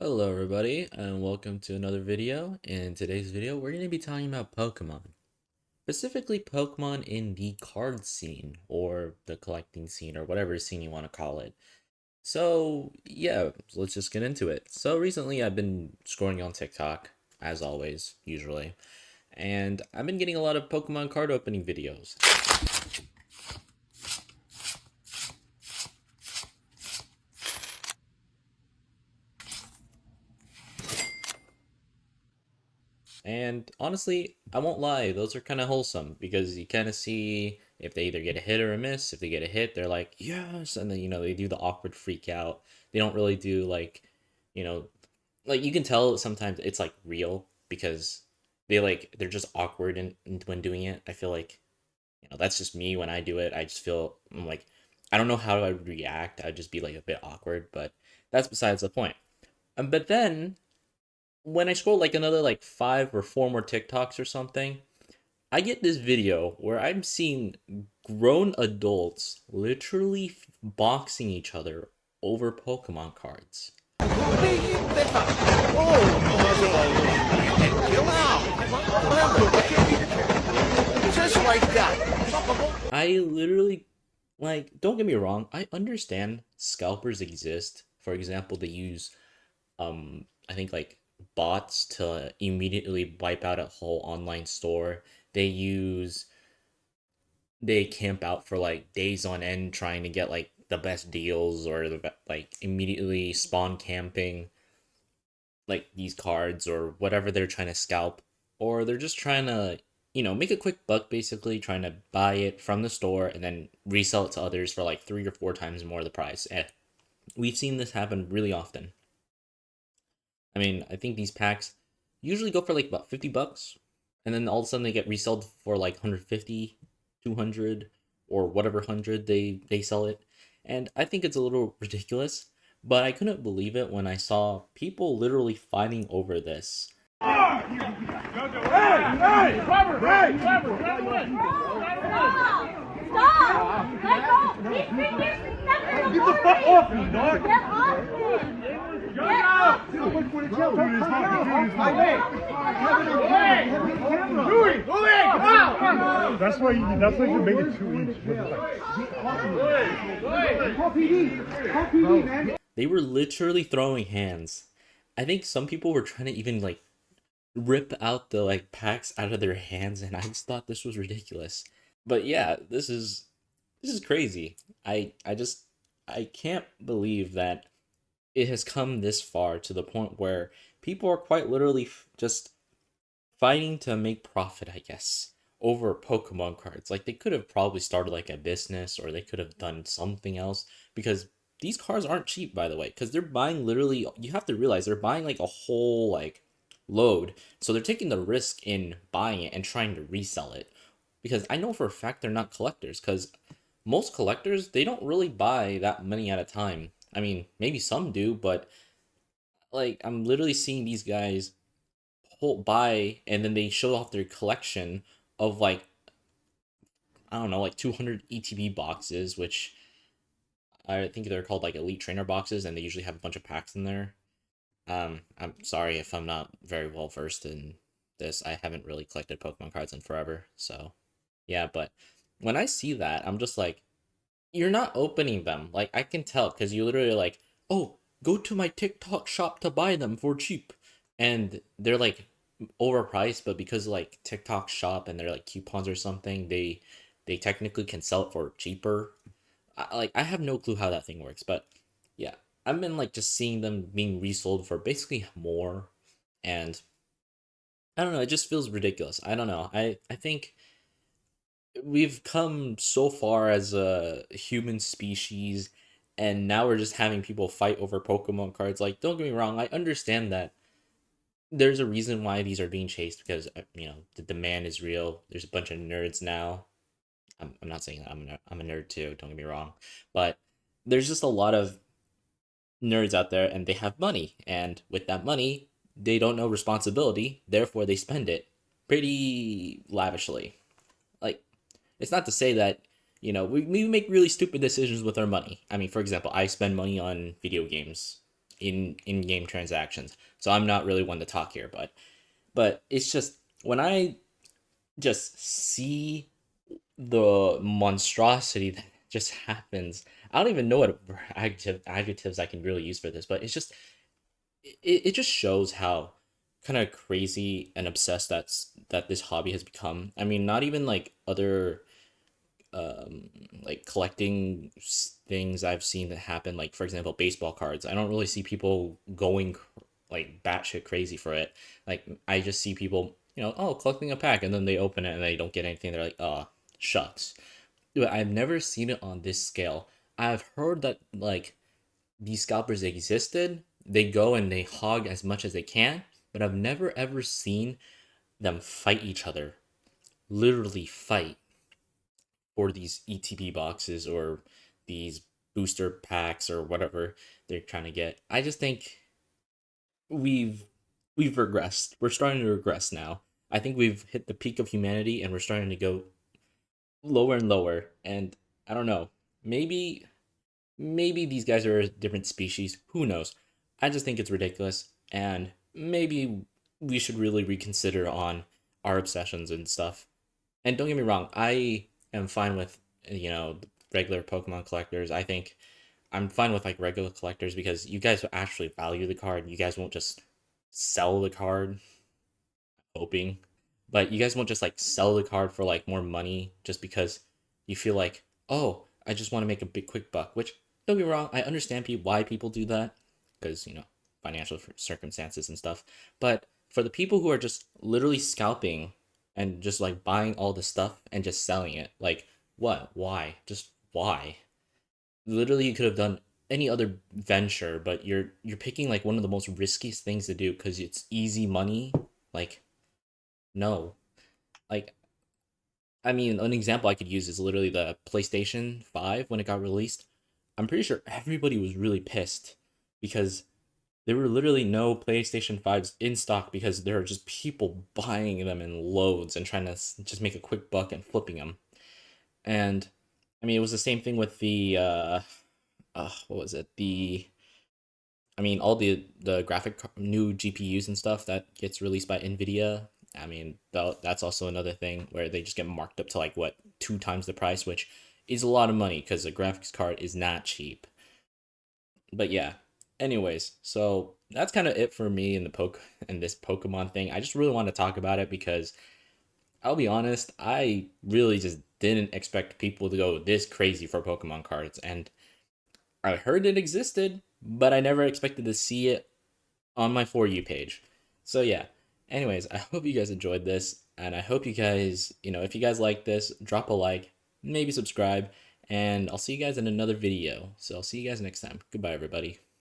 Hello everybody and welcome to another video. In today's video we're going to be talking about Pokemon. Specifically Pokemon in the card scene or the collecting scene or whatever scene you want to call it. So yeah, let's just get into it. So recently I've been scrolling on TikTok, as always, usually, and I've been getting a lot of Pokemon card opening videos. And honestly, I won't lie, those are kind of wholesome because you kind of see if they either get a hit or a miss. If they get a hit, they're like, yes. And then, they do the awkward freak out. They don't really do you know, like you can tell sometimes it's like real because they're just awkward when doing it. I feel like, that's just me when I do it. I just feel I'm like, I don't know how I would react. I'd just be like a bit awkward, but that's besides the point. But then when I scroll like another like five or four more TikToks or something, I get this video where I'm seeing grown adults literally boxing each other over Pokemon cards. Just like that. I literally, like, don't get me wrong, I understand scalpers exist. For example, they use, I think like bots to immediately wipe out a whole online store. They use they camp out for like days on end trying to get like the best deals or like immediately spawn camping like these cards or whatever they're trying to scalp, or they're just trying to make a quick buck, basically trying to buy it from the store and then resell it to others for like 3 or 4 times more the price. And we've seen this happen really often. I mean, I think these packs usually go for like about $50, and then all of a sudden they get resold for like 150, 200, or whatever hundred they sell it. And I think it's a little ridiculous, but I couldn't believe it when I saw people literally fighting over this. Stop! Let go! He's freaking stuck. Get the fuck off me, dog! Get off him! Get off him! That's why you made it too easy. They were literally throwing hands. I think some people were trying to even like rip out the like packs out of their hands, and I just thought this was ridiculous. But yeah, this is crazy. I can't believe that it has come this far to the point where people are quite literally just fighting to make profit, I guess, over Pokemon cards. Like they could have probably started like a business, or they could have done something else, because these cards aren't cheap, by the way, because they're buying literally, you have to realize they're buying like a whole like load. So they're taking the risk in buying it and trying to resell it. Because I know for a fact they're not collectors, because most collectors, they don't really buy that many at a time. I mean, maybe some do, but like I'm literally seeing these guys buy, and then they show off their collection of like, I don't know, like 200 ETB boxes, which I think they're called like elite trainer boxes, and they usually have a bunch of packs in there. I'm sorry if I'm not very well versed in this. I haven't really collected Pokemon cards in forever, so yeah. But when I see that, I'm just like, you're not opening them. Like I can tell because you literally like, oh, go to my TikTok shop to buy them for cheap, and they're like overpriced, but because like TikTok shop and they're like coupons or something, they technically can sell it for cheaper. I have no clue how that thing works, but yeah, I've been like just seeing them being resold for basically more, and I don't know, it just feels ridiculous. I don't know. I think we've come so far as a human species, and now we're just having people fight over Pokemon cards. Like, don't get me wrong, I understand that there's a reason why these are being chased, because the demand is real. There's a bunch of nerds now. I'm not saying that I'm a nerd too, don't get me wrong, but there's just a lot of nerds out there, and they have money, and with that money they don't know responsibility, therefore they spend it pretty lavishly. Like, it's not to say that we make really stupid decisions with our money. I mean, for example, I spend money on video games in game transactions. So I'm not really one to talk here, but it's just when I just see the monstrosity that just happens. I don't even know what adjectives I can really use for this, but it's just it just shows how kind of crazy and obsessed that this hobby has become. I mean, not even like other like collecting things I've seen that happen, like for example baseball cards. I don't really see people going like batshit crazy for it. Like I just see people, oh, collecting a pack, and then they open it and they don't get anything. They're like, oh, shucks. But I've never seen it on this scale. I've heard that like these scalpers existed. They go and they hog as much as they can, but I've never ever seen them fight each other. Literally fight for these ETB boxes or these booster packs or whatever they're trying to get. I just think we've we've regressed. We're starting to regress now. I think we've hit the peak of humanity and we're starting to go lower and lower. And I don't know. Maybe these guys are a different species. Who knows? I just think it's ridiculous, and maybe we should really reconsider on our obsessions and stuff. And don't get me wrong, I am fine with regular Pokemon collectors. I think I'm fine with like regular collectors because you guys actually value the card. You guys won't just sell the card hoping, but you guys won't just like sell the card for like more money just because you feel like, oh, I just want to make a big quick buck. Which don't get me wrong, I understand why people do that because financial circumstances and stuff. But for the people who are just literally scalping and just like buying all the stuff and just selling it, like what? Why? Just why? Literally, you could have done any other venture, but you're picking like one of the most riskiest things to do because it's easy money. Like no, like I mean, an example I could use is literally the PlayStation 5 when it got released. I'm pretty sure everybody was really pissed because there were literally no PlayStation 5s in stock because there are just people buying them in loads and trying to just make a quick buck and flipping them. And I mean, it was the same thing with the what was it? I mean, all the new GPUs and stuff that gets released by Nvidia. I mean, that's also another thing where they just get marked up to like what 2 times the price, which is a lot of money because a graphics card is not cheap. But yeah, anyways, so that's kind of it for me in the this Pokemon thing. I just really want to talk about it because I'll be honest, I really just didn't expect people to go this crazy for Pokemon cards, and I heard it existed, but I never expected to see it on my For You page. So yeah. Anyways, I hope you guys enjoyed this, and I hope you guys, if you guys like this, drop a like, maybe subscribe, and I'll see you guys in another video. So I'll see you guys next time. Goodbye, everybody.